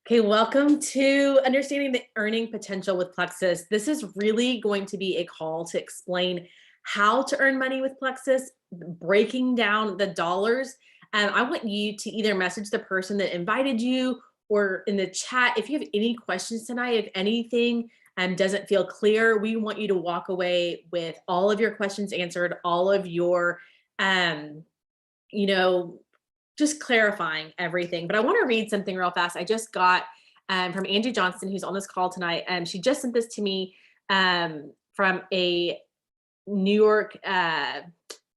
Okay, welcome to Understanding the Earning Potential with Plexus. This is really going to be a call to explain how to earn money with Plexus, breaking down the dollars. I want you to either message the person that invited you or in the chat. If you have any questions tonight, if anything doesn't feel clear, we want you to walk away with all of your questions answered, all of your, um, you know, just clarifying everything. But I want to read something real fast. I just got from Angie Johnson, who's on this call tonight. And she just sent this to me from a New York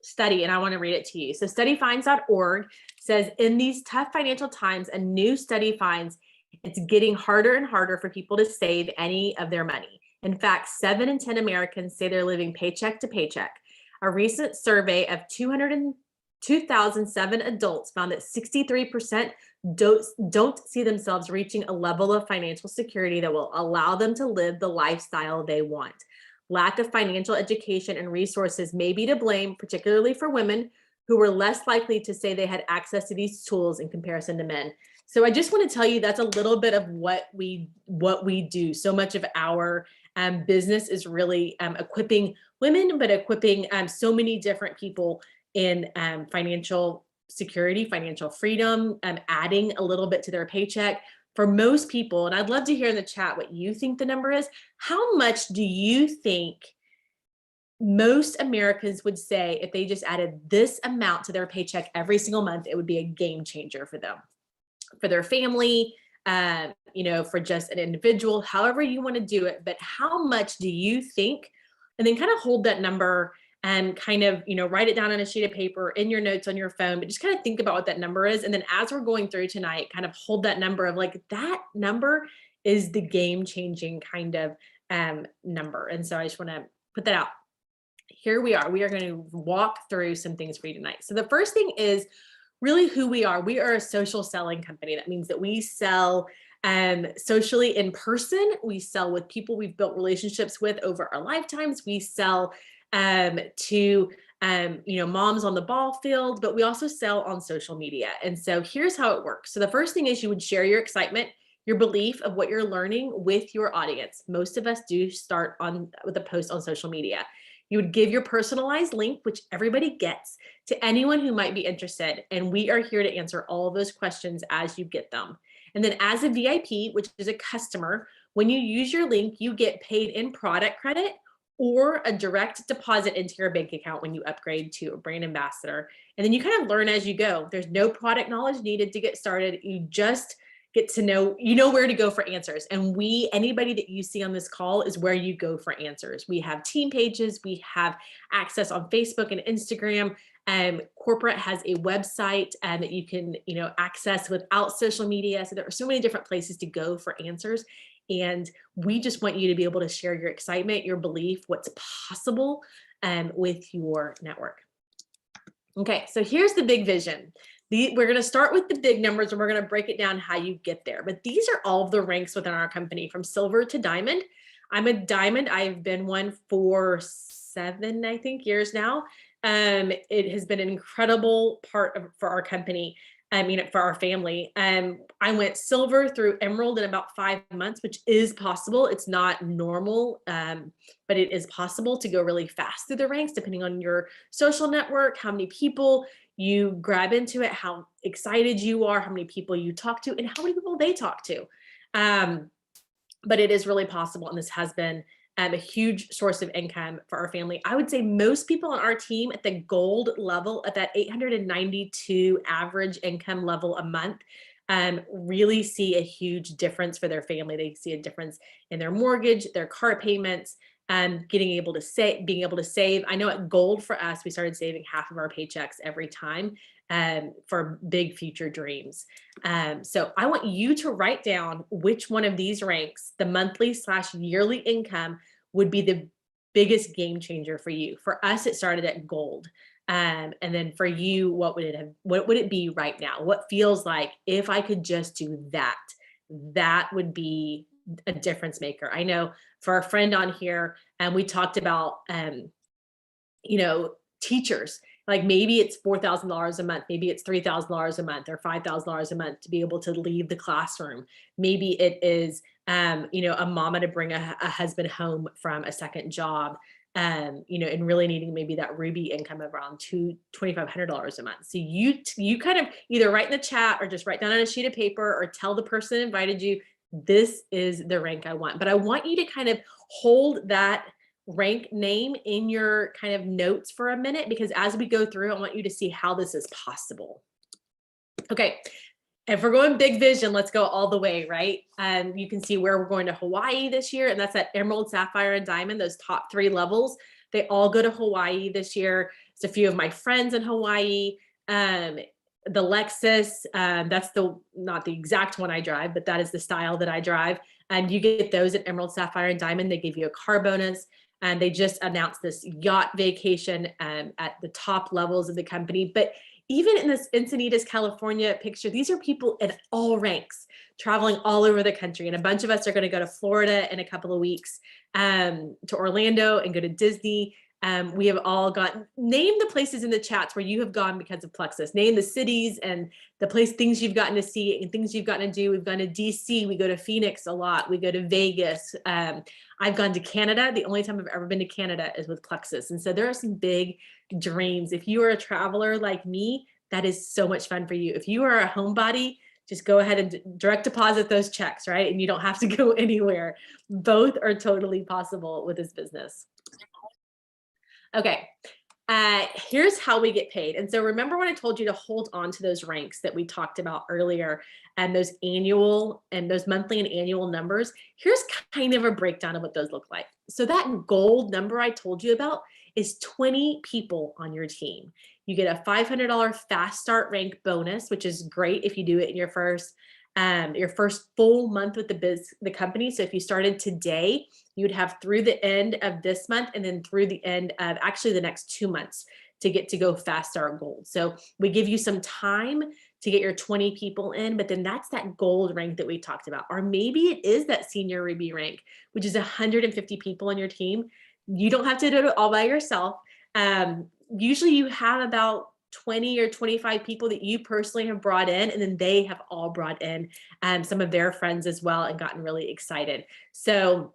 study, and I want to read it to you. So studyfinds.org says, in these tough financial times, a new study finds it's getting harder and harder for people to save any of their money. In fact, 7 in 10 Americans say they're living paycheck to paycheck. A recent survey of 2007 adults found that 63% don't see themselves reaching a level of financial security that will allow them to live the lifestyle they want. Lack of financial education and resources may be to blame, particularly for women who were less likely to say they had access to these tools in comparison to men. So I just want to tell you that's a little bit of what we do. So much of our business is really equipping women, but equipping so many different people in financial security, financial freedom, adding a little bit to their paycheck. For most people, and I'd love to hear in the chat what you think the number is. How much do you think most Americans would say if they just added this amount to their paycheck every single month, it would be a game changer for them, for their family, for just an individual, however you want to do it. But how much do you think? And then kind of hold that number and kind of, write it down on a sheet of paper, in your notes on your phone, but just kind of think about what that number is. And then as we're going through tonight, kind of hold that number of like, that number is the game changing kind of number. And so I just want to put that out. Here we are. We are going to walk through some things for you tonight. So the first thing is really who we are. We are a social selling company. That means that we sell socially in person. We sell with people we've built relationships with over our lifetimes. We sell to moms on the ball field, but we also sell on social media. And so here's how it works. So the first thing is you would share your excitement, your belief of what you're learning with your audience. Most of us do start with a post on social media. You would give your personalized link, which everybody gets, to anyone who might be interested. And we are here to answer all of those questions as you get them. And then as a VIP, which is a customer, when you use your link, you get paid in product credit or a direct deposit into your bank account when you upgrade to a brand ambassador. And then you kind of learn as you go. There's no product knowledge needed to get started. You just get to know, where to go for answers. And anybody that you see on this call is where you go for answers. We have team pages, we have access on Facebook and Instagram. Corporate has a website that you can, access without social media. So there are so many different places to go for answers. And we just want you to be able to share your excitement, your belief, what's possible with your network. Okay, so here's the big vision. We're going to start with the big numbers and we're going to break it down how you get there. But these are all of the ranks within our company from silver to diamond. I'm a diamond. I've been one for 7, I think, years now. It has been an incredible part for our company. For our family. I went silver through emerald in about 5 months, which is possible. It's not normal, but it is possible to go really fast through the ranks, depending on your social network, how many people you grab into it, how excited you are, how many people you talk to, and how many people they talk to. But it is really possible, and this has been a huge source of income for our family. I would say most people on our team at the gold level, at that 892 average income level a month, really see a huge difference for their family. They see a difference in their mortgage, their car payments, and being able to save. I know at gold for us, we started saving half of our paychecks every time for big future dreams. So I want you to write down which one of these ranks, the monthly/yearly income, would be the biggest game changer for you. For us, it started at gold. And then for you, what would it be right now? What feels like if I could just do that would be a difference maker. I know for a friend on here, and we talked about, teachers Like maybe it's $4,000 a month, maybe it's $3,000 a month or $5,000 a month to be able to leave the classroom. Maybe it is, a mama to bring a husband home from a second job, and really needing maybe that Ruby income of around $2,500 a month. So you kind of either write in the chat or just write down on a sheet of paper or tell the person that invited you, this is the rank I want. But I want you to kind of hold that rank name in your kind of notes for a minute, because as we go through, I want you to see how this is possible. Okay. If we're going big vision, let's go all the way, right? You can see where we're going to Hawaii this year, and that's at Emerald, Sapphire, and Diamond, those top 3 levels. They all go to Hawaii this year. It's a few of my friends in Hawaii. The Lexus, that's not the exact one I drive, but that is the style that I drive. And you get those at Emerald, Sapphire, and Diamond. They give you a car bonus. And they just announced this yacht vacation at the top levels of the company. But even in this Encinitas, California picture, these are people at all ranks traveling all over the country. And a bunch of us are going to go to Florida in a couple of weeks, to Orlando and go to Disney. We have all name the places in the chats where you have gone because of Plexus. Name the cities and the things you've gotten to see and things you've gotten to do. We've gone to DC, we go to Phoenix a lot, we go to Vegas. I've gone to Canada. The only time I've ever been to Canada is with Plexus. And so there are some big dreams. If you are a traveler like me, that is so much fun for you. If you are a homebody, just go ahead and direct deposit those checks, right? And you don't have to go anywhere. Both are totally possible with this business. Okay, here's how we get paid. And so remember when I told you to hold on to those ranks that we talked about earlier, and those monthly and annual numbers? Here's kind of a breakdown of what those look like. So that gold number I told you about is 20 people on your team. You get a $500 fast start rank bonus, which is great if you do it in your first full month with the company. So if you started today, you would have through the end of this month and then through the end of actually the next 2 months to get to go fast start gold. So we give you some time to get your 20 people in, but then that's that gold rank that we talked about. Or maybe it is that senior Ruby rank, which is 150 people on your team. You don't have to do it all by yourself. Usually you have about 20 or 25 people that you personally have brought in, and then they have all brought in some of their friends as well and gotten really excited. So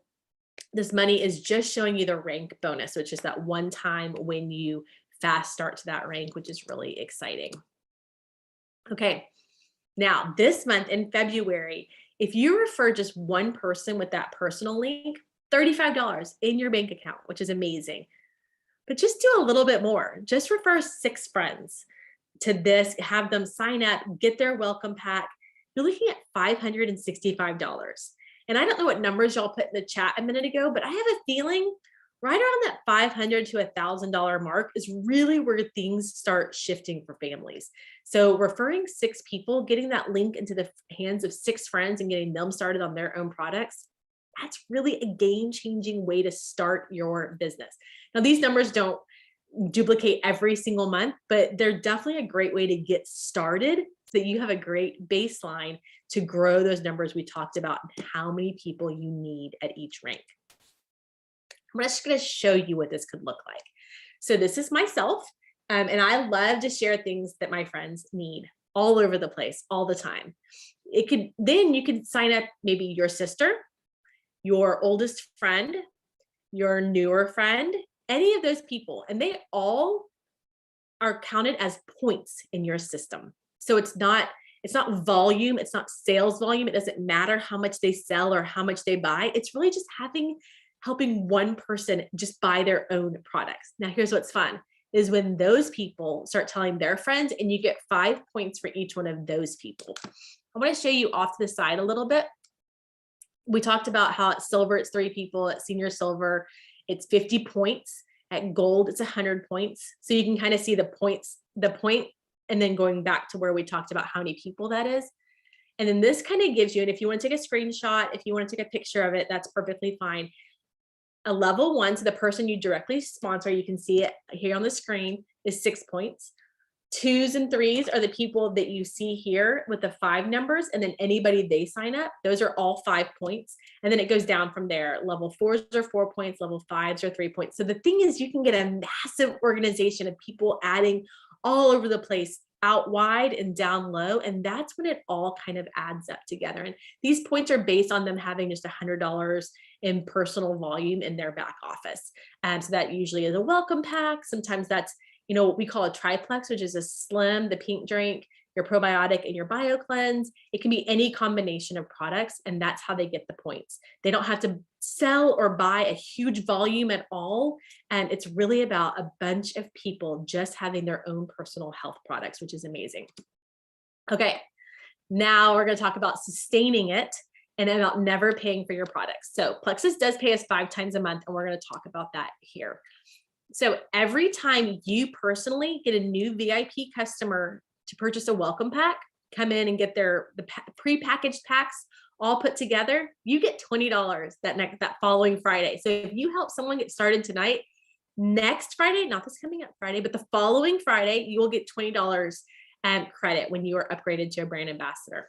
this money is just showing you the rank bonus, which is that one time when you fast start to that rank, which is really exciting. Okay, now this month in February, if you refer just one person with that personal link, $35 in your bank account, which is amazing. But just do a little bit more. Just refer 6 friends to this, have them sign up, get their welcome pack. You're looking at $565. And I don't know what numbers y'all put in the chat a minute ago, but I have a feeling right around that $500 to $1,000 mark is really where things start shifting for families. So referring 6 people, getting that link into the hands of 6 friends and getting them started on their own products, that's really a game-changing way to start your business. Now, these numbers don't duplicate every single month, but they're definitely a great way to get started so that you have a great baseline to grow those numbers we talked about and how many people you need at each rank. I'm just going to show you what this could look like. So this is myself, and I love to share things that my friends need all over the place, all the time. Then you could sign up maybe your sister, your oldest friend, your newer friend, any of those people, and they all are counted as points in your system. So it's not volume, it's not sales volume. It doesn't matter how much they sell or how much they buy. It's really just helping one person just buy their own products. Now, here's what's fun is when those people start telling their friends, and you get 5 points for each one of those people. I want to show you off to the side a little bit. We talked about how at silver, it's 3 people, at senior silver, it's 50 points. At gold, it's 100 points. So you can kind of see the point, and then going back to where we talked about how many people that is. And then this kind of gives you, and if you want to take a screenshot, if you want to take a picture of it, that's perfectly fine. A level 1, so the person you directly sponsor, you can see it here on the screen, is 6 points. 2s and 3s are the people that you see here with the 5 numbers, and then anybody they sign up, those are all 5 points. And then it goes down from there. Level 4s are 4 points, level 5s are 3 points. So the thing is, you can get a massive organization of people adding all over the place, out wide and down low. And that's when it all kind of adds up together. And these points are based on them having just $100 in personal volume in their back office. And so that usually is a welcome pack. Sometimes that's, what we call a triplex, which is a slim, the pink drink, your probiotic, and your bio cleanse. It can be any combination of products, and that's how they get the points. They don't have to sell or buy a huge volume at all. And it's really about a bunch of people just having their own personal health products, which is amazing. Okay, now we're going to talk about sustaining it and about never paying for your products. So Plexus does pay us 5 times a month, and we're going to talk about that here. So every time you personally get a new VIP customer to purchase a welcome pack, come in and get the pre-packaged packs all put together, you get $20 that following Friday. So if you help someone get started tonight, next Friday, not this coming up Friday, but the following Friday, you will get $20 credit when you are upgraded to a brand ambassador.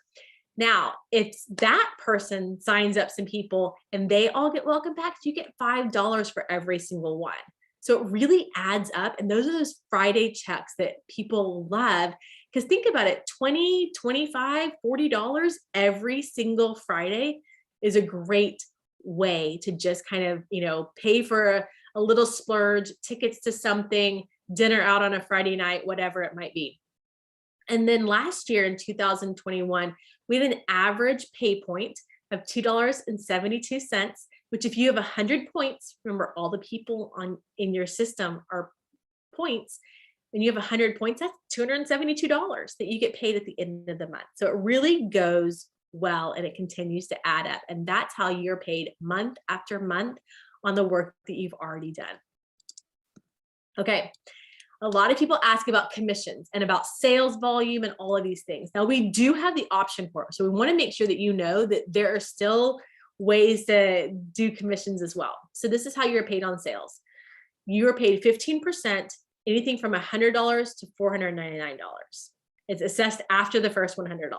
Now, if that person signs up some people and they all get welcome packs, you get $5 for every single one. So it really adds up. And those are those Friday checks that people love. Because think about it, $20, $25, $40 every single Friday is a great way to just kind of, pay for a little splurge, tickets to something, dinner out on a Friday night, whatever it might be. And then last year in 2021, we had an average pay point of $2.72, which if you have 100 points, remember all the people in your system are points, and you have 100 points, that's $272 that you get paid at the end of the month. So it really goes well, and it continues to add up. And that's how you're paid month after month on the work that you've already done. Okay. A lot of people ask about commissions and about sales volume and all of these things. Now we do have the option for it. So we want to make sure that you know that there are still ways to do commissions as well. So this is how you're paid on sales. You are paid 15%, anything from $100 to $499. It's assessed after the first $100.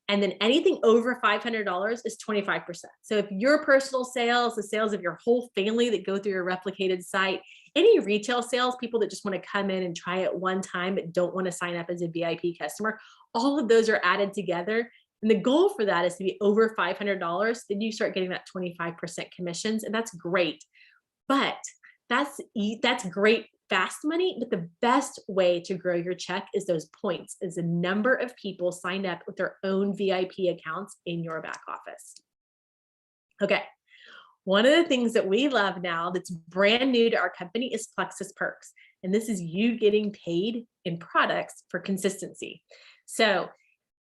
And then anything over $500 is 25%. So if your personal sales, the sales of your whole family that go through your replicated site, any retail sales, people that just want to come in and try it one time but don't want to sign up as a VIP customer, all of those are added together. And the goal for that is to be over $500. Then you start getting that 25% commissions, and that's great. But that's great fast money, but the best way to grow your check is those points, is the number of people signed up with their own VIP accounts in your back office. Okay. One of the things that we love now that's brand new to our company is Plexus Perks. And this is you getting paid in products for consistency. So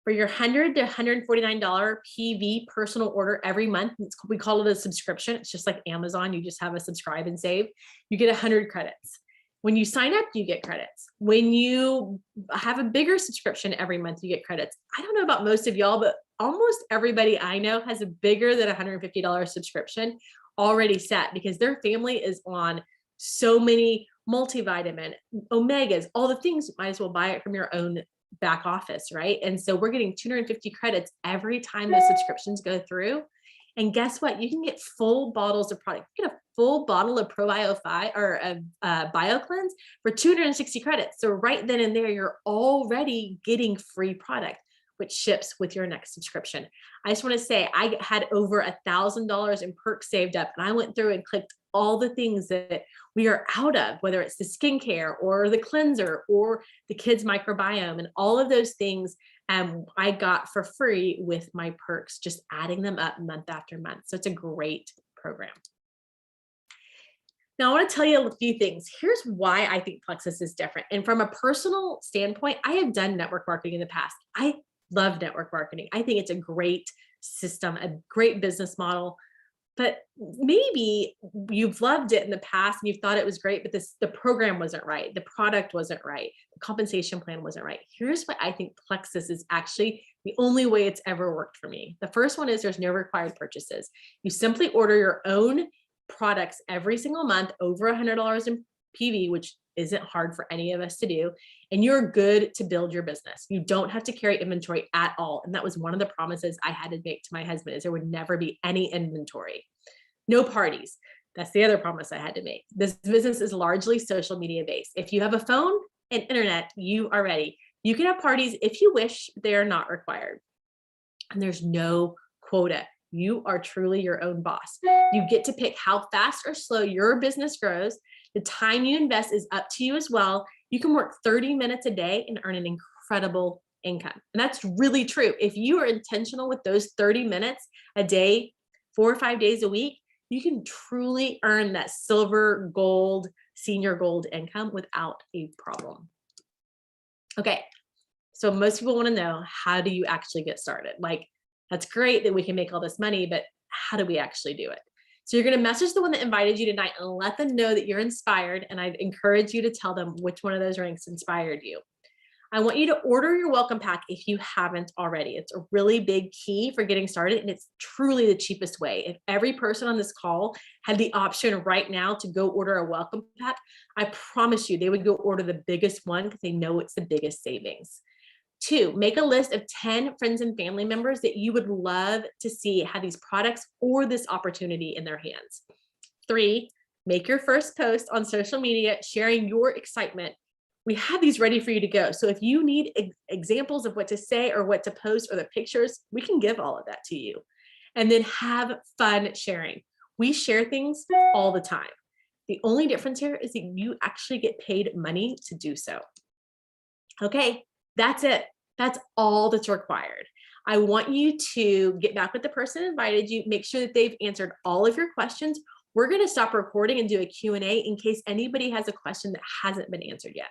for your $100 to $149 PV personal order every month, we call it a subscription. It's just like Amazon. You just have a subscribe and save. You get 100 credits. When you sign up, you get credits. When you have a bigger subscription every month, you get credits. I don't know about most of y'all, but almost everybody I know has a bigger than $150 subscription already set because their family is on so many multivitamin, omegas, all the things. You might as well buy it from your own back office, right? And so we're getting 250 credits every time those subscriptions go through. And guess what? You can get full bottles of product. You get a full bottle of Probio5 or a BioCleanse for 260 credits. So right then and there, you're already getting free product, which ships with your next subscription. I just want to say I had over $1,000 in perks saved up, and I went through and clicked all the things that we are out of, whether it's the skincare or the cleanser or the kids microbiome, and all of those things I got for free with my perks, just adding them up month after month. So it's a great program. Now I want to tell you a few things. Here's why I think Plexus is different. And from a personal standpoint, I have done network marketing in the past. I love network marketing. I think it's a great system, a great business model. But maybe you've loved it in the past and you've thought it was great, but the program wasn't right. The product wasn't right. The compensation plan wasn't right. Here's why I think Plexus is actually the only way it's ever worked for me. The first one is there's no required purchases. You simply order your own products every single month over $100 in PV, which isn't hard for any of us to do. And you're good to build your business. You don't have to carry inventory at all. And that was one of the promises I had to make to my husband, is there would never be any inventory. No parties. That's the other promise I had to make. This business is largely social media based. If you have a phone and internet, you are ready. You can have parties if you wish, they are not required. And there's no quota. You are truly your own boss. You get to pick how fast or slow your business grows. The time you invest is up to you as well. You can work 30 minutes a day and earn an incredible income. And that's really true. If you are intentional with those 30 minutes a day, 4 or 5 days a week, you can truly earn that silver, gold, senior gold income without a problem. Okay, so most people want to know, how do you actually get started? Like, that's great that we can make all this money, but how do we actually do it? So you're going to message the one that invited you tonight and let them know that you're inspired. And I'd encourage you to tell them which one of those ranks inspired you. I want you to order your welcome pack if you haven't already. It's a really big key for getting started, and it's truly the cheapest way. If every person on this call had the option right now to go order a welcome pack, I promise you they would go order the biggest one because they know it's the biggest savings. 2, make a list of 10 friends and family members that you would love to see have these products or this opportunity in their hands. 3, make your first post on social media sharing your excitement. We have these ready for you to go. So if you need examples of what to say or what to post or the pictures, we can give all of that to you. And then have fun sharing. We share things all the time. The only difference here is that you actually get paid money to do so. Okay, that's it. That's all that's required. I want you to get back with the person who invited you, make sure that they've answered all of your questions. We're going to stop recording and do a Q&A in case anybody has a question that hasn't been answered yet.